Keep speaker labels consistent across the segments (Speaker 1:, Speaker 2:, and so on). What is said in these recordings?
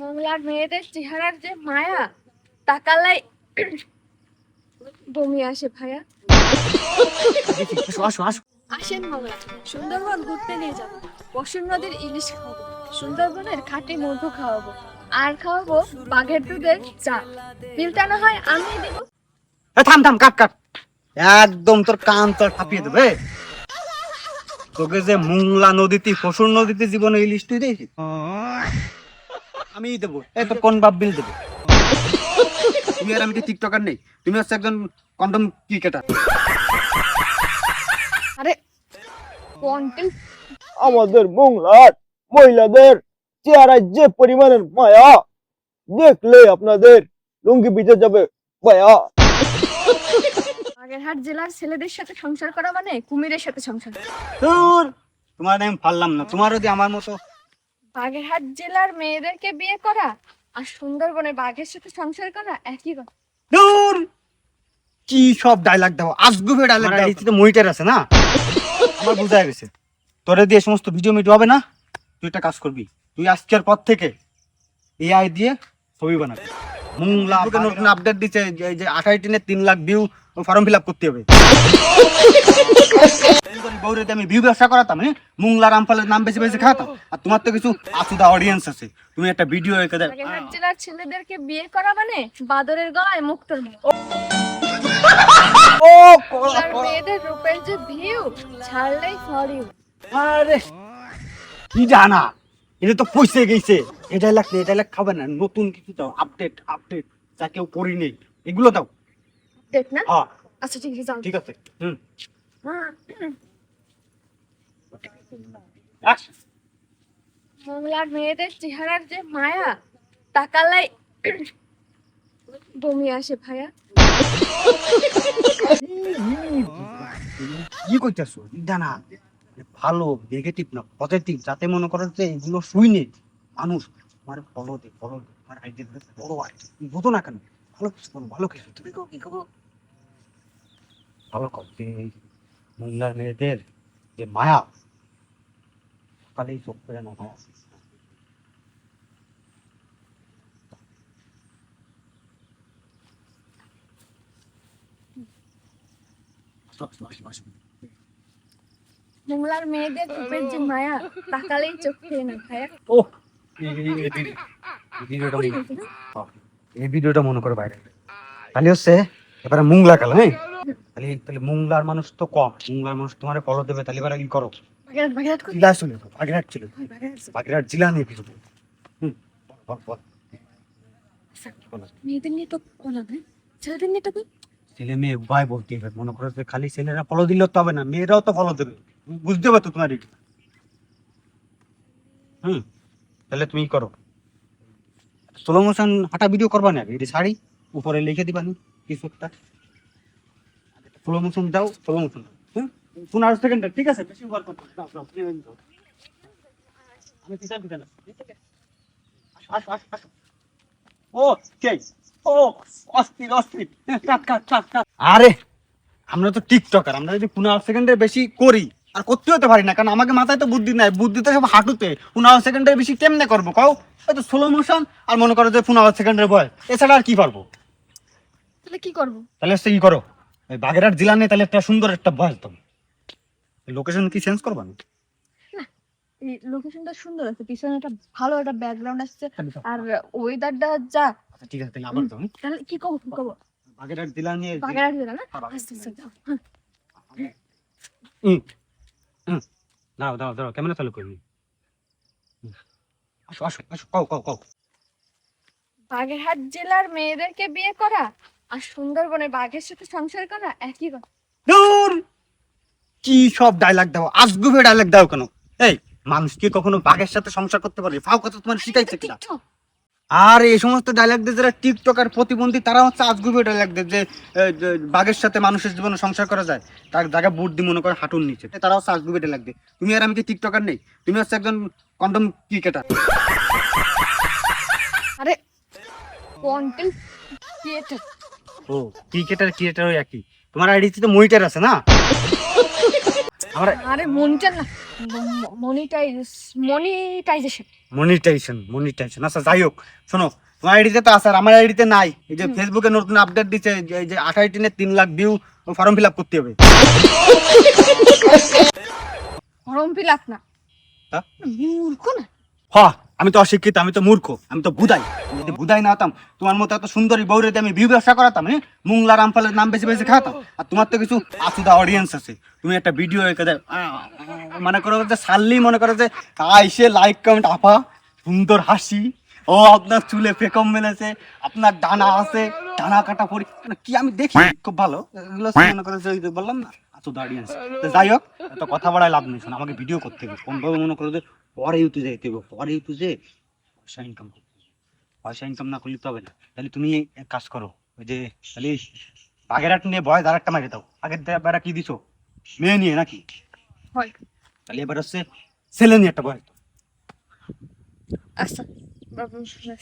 Speaker 1: বাংলার মেয়েদের চেহারার যে মায়া তাকালাই বমি আসে ভাইয়া। আসেন বাংলা, সুন্দরবন ঘুরতে নিয়ে যাবো, পশুর নদীর ইলিশ খাওয়াবো, সুন্দরবনের খাঁটি মধু খাওয়াবো, আর খাওয়াবো বাঘের দুধের চা। বিলটা না হয় আমি দেবো।
Speaker 2: থাম থাম, কাট কাট, একদম তোর কান তোর ফাঁপিয়ে দেবে। তোকে যে মুংলা নদীতে পশুর নদীতে জীবনে ইলিশ তুই দিয়েছিস, আমি দেবো। এই তোর কোন বাপ বিল দেবো? তুমি আর আমি কি টিকটকার নেই? তুমি হচ্ছে একজন কন্ডম ক্রিকেটার।
Speaker 1: আরে কন্টেন্ট
Speaker 3: আমাদের বাংলার মহিলাদের চেহারায় যে পরিমাণের মায়া, দেখলে আপনাদের লুঙ্গি ভিজে যাবে মায়া।
Speaker 1: বাগেরহাট জেলার ছেলেদের সাথে সংসার করা মানে কুমিরের সাথে সংসার করা।
Speaker 2: তোর তোমার আমি পারলাম না। তোমার যদি আমার মতো
Speaker 1: বাগেরহাট জেলার মেয়েদেরকে বিয়ে করা আর সুন্দরবনে বাঘের সাথে সংসার করা একই কথা।
Speaker 2: দূর কি সব ডায়লগ দাও, আজগুবি ডায়লগ দাও। এই তো মনিটর আছে না, আমার বোঝা গেছে। তোরে দিয়ে সমস্ত ভিডিও মিডিও হবে না। তুই একটা কাজ করবি, তুই আজকের পর থেকে এআই দিয়ে ছবি বানাবি। মুংলা নতুন আপডেট দিচ্ছে, এই যে 28 3 lakh view form fill up করতে হবে। বউরে আমি ভিউ ব্যবসা করাতাম, মুংলা রামপালের নাম বেশি বেশি খাতাম। আর তোমার তো কিছু আসুদা অডিয়েন্স আছে, তুমি একটা ভিডিও এঁকে দাও।
Speaker 1: বাগেরহাট জেলার ছেলেদেরকে বিয়ে করা মানে বাদরের গলায় মুক্তোর মতো।
Speaker 2: ও
Speaker 1: আর মেয়েদের রূপের যে ভিউ ছাড়লেই ফর ইউ।
Speaker 2: আরে কি জানা, এটা তো পয়সা গেছে। এটা লাগ খাবে না, নতুন কিছু দাও, আপডেট আপডেট যা কেউ করি নেই, এগুলো দাও।
Speaker 1: দেখ না,
Speaker 2: হ্যাঁ
Speaker 1: আচ্ছা ঠিক আছে, যাও।
Speaker 2: ঠিক আছে।
Speaker 1: বাংলার মেয়েদের চেহারার যে মায়া তাকালাই বমি আসে ভাইয়া।
Speaker 2: কি করতেছো জানা, ভালো নেগেটিভ না পজিটিভ, যাতে মনে করো যে এগুলো শুইনে মানুষ আমার ফলো দে আমার আইডিয়া বড় আইডিয়া বুঝো না কেন। ভালো কিছু বলো, ভালো কিছু তুমি কি করবো, ভালো করতে। মহিলার মেয়েদের যে মায়া সকালেই চোখ পেরে না হয়।
Speaker 1: বাংলার মেয়েদের রূপের যে মায়া তাকালেই চোখ ফেরে না ভাইয়া।
Speaker 2: ও এই ভিডিওটা মনে করে বাইরে তাহলে হচ্ছে এবারে মুংলা কাল। হ্যাঁ তাহলে মুংলার মানুষ তো কম, মুংলার মানুষ তোমার ফলো দেবে। তাহলে এবার কি করো,
Speaker 1: বাগেরহাট কই?
Speaker 2: জেলা চলে যাও, বাগেরহাট চলে যাও, বাগেরহাট জেলা নিয়ে কিছু বল। বল
Speaker 1: মেয়েদের নিয়ে তো বলা না, ছেলেদের নিয়ে তো কই?
Speaker 2: ছেলে মেয়ে উভয় বলতে হবে। মনে করো যে খালি ছেলেরা ফলো দিলেও তো হবে না, মেয়েরাও তো ফলো দেবে, বুঝতে পারতো তোমার এটা। তাহলে তুমি করো স্লো মোশন হাঁটা ভিডিও করবা না, এটা শাড়ি উপরে লিখে দিবা নি কিছু একটা। স্লো মোশন দাও, স্লো মোশন 15 সেকেন্ড, ঠিক আছে? বেশি ওভার করতে দাও দাও। আমি পিছন পিছন আস। ও কে ও অস্থির অস্থির, কাট। আরে আমরা তো টিকটকার, আমরা যদি 15 সেকেন্ডের বেশি করি আর করতে হতে পারি না, কারণ আমাকে মাথায় তো বুদ্ধি নাই, বুদ্ধিতে সব হাঁটুতে। 15 সেকেন্ডের বেশি কেমনে করবো কাও? এই তো স্লো মোশন আর মনে করো যে 15 সেকেন্ডের বয়, এছাড়া আর কি পারবো?
Speaker 1: তাহলে কি করব?
Speaker 2: তাহলে হচ্ছে কি করো, ওই বাগেরহাট জেলা নিয়ে তাহলে একটা সুন্দর একটা বয়স দাও। লোকেশন কি চেঞ্জ করবা না?
Speaker 1: এই লোকেশনটা সুন্দর আছে, পিছনে একটা ভালো একটা ব্যাকগ্রাউন্ড আসছে, আর ওয়েদারটা যা।
Speaker 2: ঠিক আছে তাহলে আবার দাও।
Speaker 1: তাহলে কি কব?
Speaker 2: বাগেরহাট জেলা নিয়ে
Speaker 1: বাগেরহাট জেলা না? আচ্ছা আচ্ছা, যাও।
Speaker 2: দাও ক্যামেরা চালু করবি। আসো কও।
Speaker 1: বাগেরহাট জেলার মেয়েদেরকে বিয়ে করা আর সুন্দরবনে বাঘের সাথে সংসার করা একই কথা।
Speaker 2: দূর কি সব ডায়লগ দাও, আজগুবি ডায়লগ দাও কেন? এই মানুষ কি কখনো বাঘের সাথে সংসার করতে পারে? ফাও কথা তোমার শিখাইছে কিনা? আর এই সমস্ত ডায়লগ দিয়ে যারা টিকটকার প্রতিবন্ধী, তারা হচ্ছে আজগুবি ডায়লগ দেয় যে বাঘের সাথে মানুষের জীবনে সংসার করা যায়, তার জায়গায় বুট দিয়ে মনে করে হাঁটুর নিচে, তারা হচ্ছে আজগুবি ডায়লগ দেয়। তুমি আর আমি কি টিকটকার নেই? তুমি হচ্ছে একজন কন্ডম ক্রিকেটার।
Speaker 1: আরে কন্টেন্ট ক্রিয়েটর।
Speaker 2: ও ক্রিকেটার ওই একই। তোমার আইডিতে তো মনিটর আছে না? আমার
Speaker 1: আরে মনিটার না, মনিটাইজেশন।
Speaker 2: মনিটাইজেশন আচ্ছা যাই হোক, শোনো তোমার আইডিতে তো আছে আর আমার আইডিতে নাই। এই যে ফেসবুকে নতুন আপডেট দিচ্ছে, এই যে 28 দিনে 3 lakh view, form fill up করতে হবে।
Speaker 1: ফর্ম ফিল আপ না,
Speaker 2: তা?
Speaker 1: মূর্খ না?
Speaker 2: হ্যাঁ, আমি তো অশিক্ষিত, আমি তো মূর্খ, আমি তো বুধাই। আমি যদি বুধাই না হতাম তোমার মতো এত সুন্দরী বউরে দিয়ে আমি ভিউ ব্যবসা করাতাম, হ্যাঁ মুংলা রামপালের নাম বেশি বেশি খাতাম। আর তোমার তো কিছু আসুদা অডিয়েন্স আছে, তুমি একটা ভিডিও মনে করো যে সারলি, মনে করো যে আইসে লাইক কমেন্ট, আপা সুন্দর হাসি, ও আপনার চুলে পেকম মেলেছে, আপনার ডানা আছে, ডানা কাটা পরি, মানে কি আমি দেখি খুব ভালো এগুলো, মনে করো যে ওই যে বললাম না আসুদা অডিয়েন্স। যাই হোক, এত কথা বলায় লাভ নেই, শোনো আমাকে ভিডিও করতে হবে কোনভাবে, মনে করো যে পরে ইউটিউবে যাইতে হবে, পরে ইউটিউবে পয়সা ইনকাম করতে হবে। পয়সা ইনকাম না করলে তো হবে না। তাহলে তুমি এক কাজ করো, ওই যে তাহলে বাগেরহাট নিয়ে বয়স আর একটা মারি দাও। আগের বেড়া কি দিছো, মেয়ে নিয়ে নাকি?
Speaker 1: হয়।
Speaker 2: তাহলে এবার হচ্ছে ছেলে নিয়ে একটা বয়স দাও।
Speaker 1: আচ্ছা,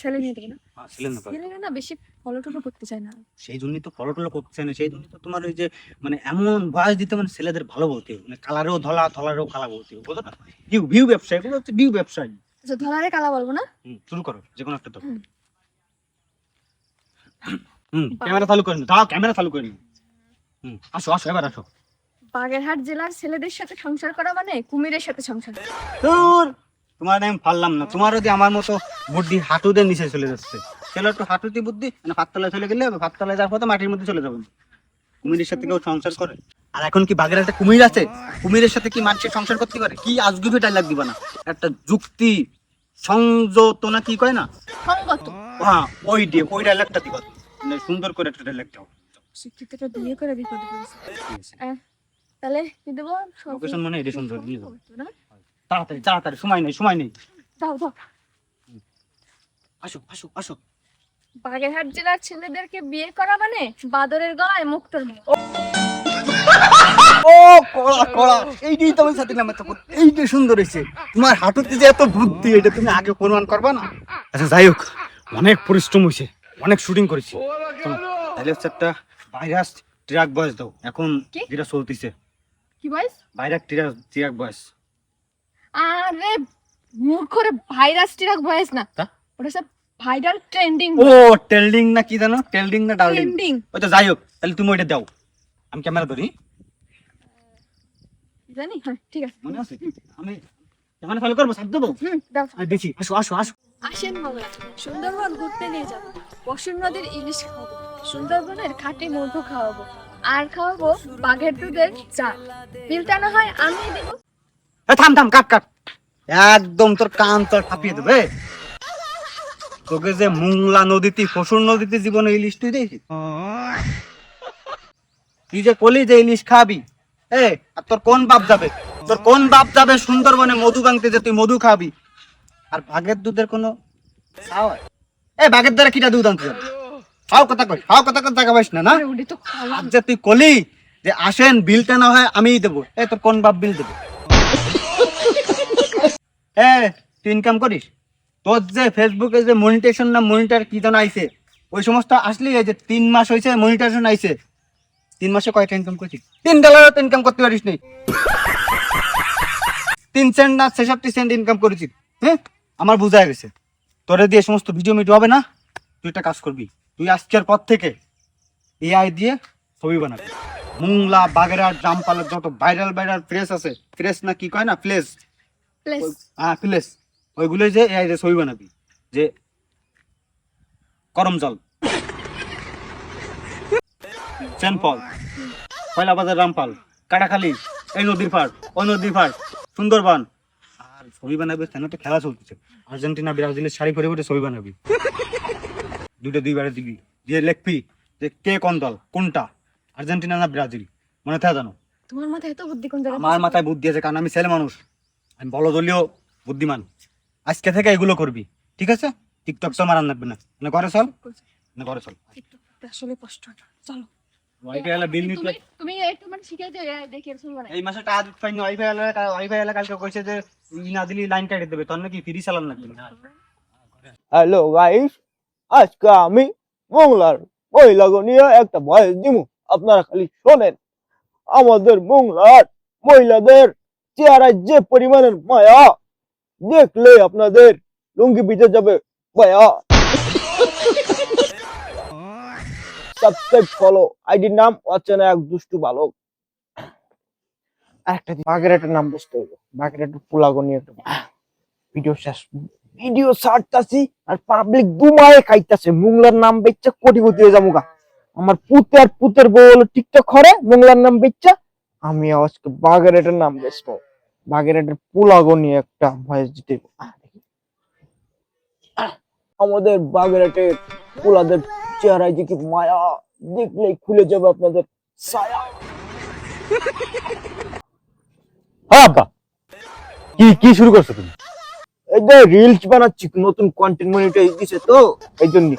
Speaker 1: ছেলে নিয়ে দেবো না?
Speaker 2: ছেলে না বয়স।
Speaker 1: ছেলে না বেশি ফলো টলো করতে চায় না।
Speaker 2: সেই জন্যই তো ফলো টলো করছে না, সেই জন্যই তো তোমার ওই যে মানে এমন বয়স দিতে, মানে ছেলেদের ভালো বলতে হবে, মানে কালারেও ধলা, ধলারেও কালা বলতে হবে, বুঝো না? ভিউ ভিউ ব্যবসা, এগুলো হচ্ছে ভিউ ব্যবসায়ী।
Speaker 1: আচ্ছা, ধলারে কালা বলবো না?
Speaker 2: শুরু করো যে কোনো একটা তো।
Speaker 1: হুম।
Speaker 2: ক্যামেরা চালু করে নি, দাও ক্যামেরা চালু করে নি। আসো আসো, এবার আসো।
Speaker 1: বাগেরহাট জেলার ছেলেদের সাথে সংসার করা মানে কুমিরের সাথে সংসার করা।
Speaker 2: ধুর, তোমার আমি পারলাম না। তোমার যদি আমার মতো বুদ্ধি হাঁটুদের নিচে চলে যাচ্ছে, ছেলে একটু হাঁটুতে বুদ্ধি, মানে ভাততলায় চলে গেলে হবে, ভাততলায় যাওয়ার পথে মাটির মধ্যে চলে যাবেন। কুমিরের সাথে কেউ সংসার করে? আর এখন কি বাগের একটা কুমির আছে, কুমিরের সাথে কি মানুষের সংসার করতে পারে? কি আজগুবি ডায়লগ দিবা না, একটা যুক্তি সংযত না কি কয় না,
Speaker 1: সঙ্গত।
Speaker 2: হ্যাঁ ওই ডায়লগটা দিবা, মানে সুন্দর করে একটা ডায়লগ দাও।
Speaker 1: শিক্ষিতটা বিয়ে করে বিপদে পড়েছে। তাহলে কি দেবো?
Speaker 2: লোকেশন মানে এটা সুন্দর নিয়ে যাও।
Speaker 1: না?
Speaker 2: তাড়াতাড়ি তাড়াতাড়ি, সময় নেই সময় নেই।
Speaker 1: দাও দাও।
Speaker 2: আসো আসো আসো।
Speaker 1: বাগেরহাট জেলার ছেলেদেরকে বিয়ে করা মানে বাদরের গলায় মুক্তোর মালা।
Speaker 2: ও কড়া কড়া, এইটাই তো আমি সাথে নামে তো, এইটাই সুন্দর হয়েছে। তোমার হাঁটুতে যে এত বুদ্ধি, এটা তুমি আগে প্রমাণ করবা না? আচ্ছা যাই হোক, অনেক পরিশ্রম হয়েছে, অনেক শুটিং করেছি। শোনো, তাহলে হচ্ছে একটা ভাইরাস ট্রাক বয়স দাও, এখন
Speaker 1: কি?
Speaker 2: যেটা চলতেছে
Speaker 1: কি বয়স?
Speaker 2: ভাইরাস ট্রাক বয়স।
Speaker 1: আরে মূর্খরে, ভাইরাস টিরাক বয়স না,
Speaker 2: তা?
Speaker 1: ওটা সব ভাইরাল ট্রেন্ডিং।
Speaker 2: ও টেলডিং না কি জানো, টেলডিং না ডালডিং,
Speaker 1: ট্রেন্ডিং।
Speaker 2: ওই তো যাই হোক, তাহলে তুমি ওইটা দাও, আমি ক্যামেরা ধরি।
Speaker 1: জানি, হ্যাঁ ঠিক আছে।
Speaker 2: মনে আছে? আমি ক্যামেরা ফলো করবো, সাথ দেবো।
Speaker 1: দাও।
Speaker 2: আমি দেখি, আসো আসো আসো।
Speaker 1: আসেন বাবা, সুন্দরবন ঘুরতে নিয়ে যাবো। বসুর নদীর ইলিশ খাওয়াবো, সুন্দরবনের খাঁটি মধু খাওয়াবো, আর খাওয়াবো বাঘের দুধের চা। বিলটা না হয় আমি দেবো।
Speaker 2: থাম থাম, কাট কাট, একদম তোর কান তোর ফাঁপিয়ে দেবে। তোকে যে মুংলা নদীতে, ফসুর নদীতে জীবনে ইলিশ তুই দেখছিস? তুই যে কলি যে ইলিশ খাবি, আর তোর কোন বাপ যাবে, তোর কোন বাপ যাবে সুন্দরবনে মধু গাংতে যে তুই মধু খাবি? আর বাঘের দুধের কোনো খাওয়া? বাঘের দ্বারা কিটা দুধ আনতে যাবে? খাও কথা কই, খাও কথা কই, টাকা পাইস না না?
Speaker 1: ওটা তো খাওয়া।
Speaker 2: আর যে তুই কলি যে আসেন বিলটা না হয় আমিই দেবো, তোর কোন বাপ বিল দেবে? তুই ইনকাম করিস? তোর যে ফেসবুকে যে মনিটেশন না মনিটার কি যেন আইছে, ওই সমস্ত আসলি, এই যে 3 মাস হয়েছে মনিটেশন আইছে, 3 মাসে কয়টা ইনকাম করছিস? $3 তো ইনকাম করতে পারিস নি। 3 সেন্ট না 66 সেন্ট ইনকাম করেছিস। আমার বোঝা গেছে, তোরে দিয়ে সমস্ত ভিডিও মিডিও হবে না। তুই একটা কাজ করবি, তুই আজকের পর থেকে এআই দিয়ে ছবি বানাবি। মুংলা বাগেরহাট জামপালের যত ভাইরাল ভাইরাল প্লেস আছে, প্লেস না কি কয় না, প্লেস,
Speaker 1: প্লেস।
Speaker 2: হ্যাঁ প্লেস, ওইগুলো যে এআই দিয়ে ছবি বানাবি, যে করমজল, চেনপল, পয়লা বাজার রামপাল, কাটাখালী, এই নদীর পাড়, ওই নদীর পাড়, সুন্দরবন। আর ছবি বানাবি, কেন তো খেলা চলতেছে, আর্জেন্টিনা ব্রাজিলের শাড়ি পরে পরে ছবি বানাবি, দুইবারে দিবি, দিয়ে লিখবি যে কে কোন দল, কোনটা আর্জেন্টিনা না ব্রাজিল, মনে থাকে জানো?
Speaker 1: তোমার মাথায় এত বুদ্ধি কোন জায়গা?
Speaker 2: আমার মাথায় বুদ্ধি আছে, কারণ আমি ছেলে মানুষ, আমি বড় দলীয় বুদ্ধিমান। আজকে থেকে এগুলো করবি, ঠিক আছে? টিকটক তো মারান লাগবে না, না ঘরে চল, না ঘরে চল।
Speaker 1: আসলে কষ্ট হয়। চলো।
Speaker 2: ওয়াইফাই এলা বিল নিতে,
Speaker 1: তুমি একটু মানে শিখাই দিও, দেখি এরকম বানাই।
Speaker 2: এই মাসে টাকা দিতে পাইনি। ওয়াইফাই এলা কালকে কইছে যে ই না দিলি লাইন কেটে দেবে, তোর নাকি ফ্রি চালান লাগবে না।
Speaker 3: হ্যালো গাইস, আজকে আমি মোংলার মহিলাকে নিয়ে একটা ভয়েস দিমু, আপনারা খালি শোনেন। আমাদের মোংলার মহিলাদের চেহারায় যে পরিমাণের মায়া, দেখলে আপনাদের লুঙ্গি ভিজে যাবে মায়া। সাবস্ক্রাইব ফলো, আইডির নাম অচেনা এক দুষ্টু বালক। একটা বাঘের একটা নাম বুঝতে হবে, বাঘের একটা পোলাগো নিয়ে একটা ভিডিও শেষ, ভিডিও ছাড়তাছি আর পাবলিক দুমায়ে খাইতাছে। মুংলার নাম বেচ্চা কোটিপতি হয়ে যাবো গা। আমার পুতের বউ হলো টিকটক করে, মুংলার নাম বেচ্চা। আমি আজকে বাঘের একটা নাম বেচবো, বাঘের একটা পোলাগো নিয়ে একটা ভয়েস দিতে হইবো। আমাদের বাঘের একটা পোলাদের চেহারায় যে কি মায়া, দেখলেই খুলে যাবে আপনাদের ছায়া।
Speaker 2: হ্যাঁ আব্বা, কি কি শুরু করছো তুমি?
Speaker 3: এই যে রিলস বানাচ্ছি, নতুন কন্টেন্ট মনিটাইজ দিছে তো এই জন্য।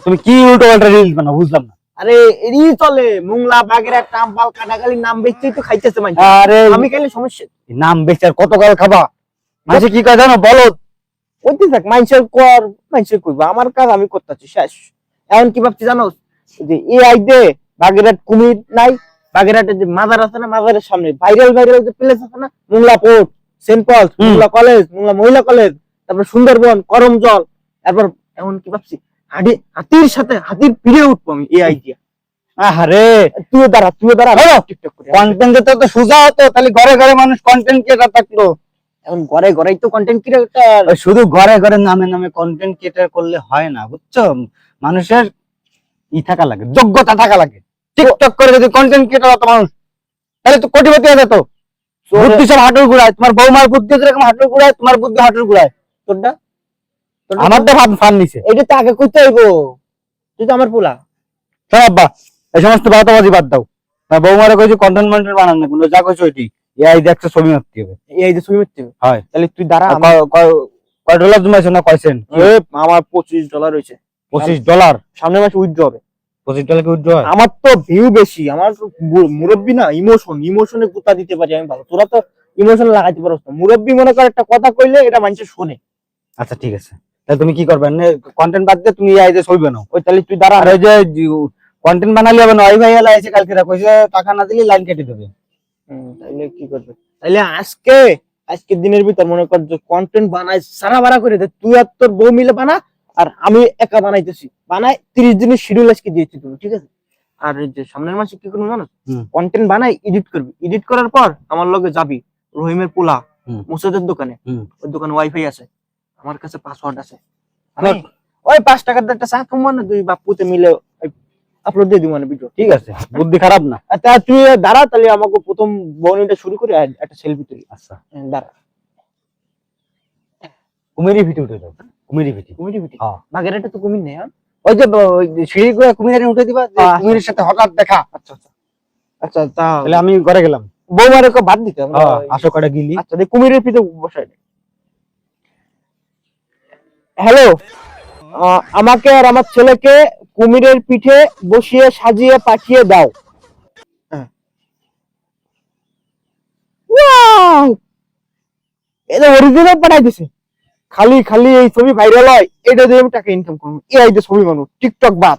Speaker 2: তুমি কি উল্টো পাল্টা রিলস বানাও বুঝলাম না।
Speaker 3: আরে এরই চলে, মুংলা বাঘের একটা আম্বাল কাটাকালি নাম বেচতেই তো খাইতেছে মানুষ।
Speaker 2: আরে
Speaker 3: আমি খাইলে সমস্যা
Speaker 2: নাম বেচার কত কাল খাবা? মাঝে কি কয় জানো, বলো।
Speaker 3: ওইতে থাক, মানুষের কর, মানুষের কইবা, আমার কাজ আমি করতেছি শেষ। এখন কি ভাবছি জানো, যে এআই দে বাগেরহাট কুমির নাই, বাগেরহাটের যে মাজার আছে না, মাজারের সামনে ভাইরাল যে প্লেস আছে না, Mongla port, Saint Paul's, Mongla college, Mongla মহিলা কলেজ, তারপর সুন্দরবন, করমজল, তারপর এখন কি ভাবছি হাতির সাথে হাতির পিড়ে উঠবো আমি এআই দিয়া।
Speaker 2: আরে
Speaker 3: তুই দাঁড়া টিকটক করে।
Speaker 2: কন্টেন্ট তো সোজা হতো, তাহলে ঘরে ঘরে মানুষ কন্টেন্ট ক্রিয়েটর থাকতো।
Speaker 3: এখন ঘরে ঘরেই তো কন্টেন্ট ক্রিয়েটর।
Speaker 2: ওই শুধু ঘরে ঘরে নামে নামে কন্টেন্ট ক্রিয়েটর করলে হয় না, বুঝছো? মানুষের থাকা লাগে, যোগ্যতা থাকা লাগে। টিকটক করে যদি কন্টেন্ট ক্রিয়েটর হতো মানুষ, তাহলে তো কোটিপতি হয়ে যেত। বুদ্ধি সব হাঁটুর গুড়ায়, তোমার বৌমার বুদ্ধি যেরকম হাঁটুর গুড়ায়, তোমার বুদ্ধি হাঁটুর গুড়ায়।
Speaker 3: তোরটা
Speaker 2: আমার তো ফান নিছে।
Speaker 3: এটা তো আগে কইতে হইব, তুই তো আমার পোলা।
Speaker 2: শোন আব্বা, এই সমস্ত বাতাবাজি বাদ দাও। বৌমারে কইছি কন্টেন্ট মন্টেন্ট বানান না, কোনো যা কইছো ওইটি এআই দিয়ে একটা ছবি মারতে হবে।
Speaker 3: এই যে ছবি মারতে হবে,
Speaker 2: হয়
Speaker 3: তাহলে তুই দাঁড়া।
Speaker 2: কয় ডলার জমাইছো না কয় সেন্ট?
Speaker 3: আমার $25 হয়েছে।
Speaker 2: $25?
Speaker 3: সামনের মাসে উইথড্র হবে।
Speaker 2: $25 কি উইথড্র হয়?
Speaker 3: আমার তো ভিউ বেশি, আমার মুরব্বী না, ইমোশনে গুতা দিতে পারি আমি ভালো। তোরা তো ইমোশন লাগাইতে পারছ না। মুরব্বী মনে করে একটা কথা কইলে এটা মানুষ শোনে।
Speaker 2: আচ্ছা ঠিক আছে, তাহলে তুমি কি করবে? কন্টেন্ট বাদ দিয়ে তুমি এআই দিয়ে ছবি বানাও।
Speaker 3: ওই তাহলে তুই দাঁড়া।
Speaker 2: আর ওই যে কন্টেন্ট বানালে হবে না, ওই ভাই এলা এসে কালকে কইছে টাকা না দিলে লাইন কেটে দেবে।
Speaker 3: তাহলে কি করবে? তাহলে আজকে দিনের ভিতর মনে কর যে কন্টেন্ট বানাই সারা বাড়া করে দে, তুই আর তোর বউ মিলে বানা, আর আমি একা বানাইতেছি। বানাই 30 দিনের শিডিউল আজকে দিয়েছি তুমি, ঠিক আছে? আর এই যে সামনের মাসে কি করবো জানো, কন্টেন্ট বানাই এডিট করবি, এডিট করার পর আমার লগে যাবি রহিমের পোলা মুসাদের দোকানে। ওই দোকানে ওয়াইফাই আছে, আমার কাছে পাসওয়ার্ড আছে। আমি ওই 5 টাকার একটা চা কম না, দুই বাপুতে মিলে আপলোড দিয়ে দিব মানে ভিডিও।
Speaker 2: ঠিক আছে, বুদ্ধি খারাপ না।
Speaker 3: তা তুই দাঁড়া, তাহলে আমাকে প্রথম বর্ণিটা শুরু করে একটা সেলফি তুলি।
Speaker 2: আচ্ছা
Speaker 3: দাঁড়া,
Speaker 2: কুমিরি ভিডিও উঠে দাও। কুমিরি ভিডিও, হ্যাঁ।
Speaker 3: বাগেরহাটে তো কুমির নেই।
Speaker 2: ওই যে সিঁড়ি করে কুমিরে উঠে দিবা, যে কুমিরের সাথে হঠাৎ দেখা।
Speaker 3: আচ্ছা আচ্ছা আচ্ছা,
Speaker 2: তাহলে আমি ঘরে গেলাম,
Speaker 3: বৌমারে বাদ দিতে।
Speaker 2: আসো কটা গিলি।
Speaker 3: আচ্ছা, কুমিরের পিঠে বসাই। হ্যালো, আমাকে আর আমার ছেলেকে কুমিরের পিঠে বসিয়ে সাজিয়ে পাঠিয়ে দাও। এটা অরিজিনাল পাঠাই দিছে। খালি খালি এই ছবি ভাইরাল হয়, এটা দিয়ে আমি টাকা ইনকাম করবো। এআই দিয়ে ছবি বানাবো, টিকটক বাদ।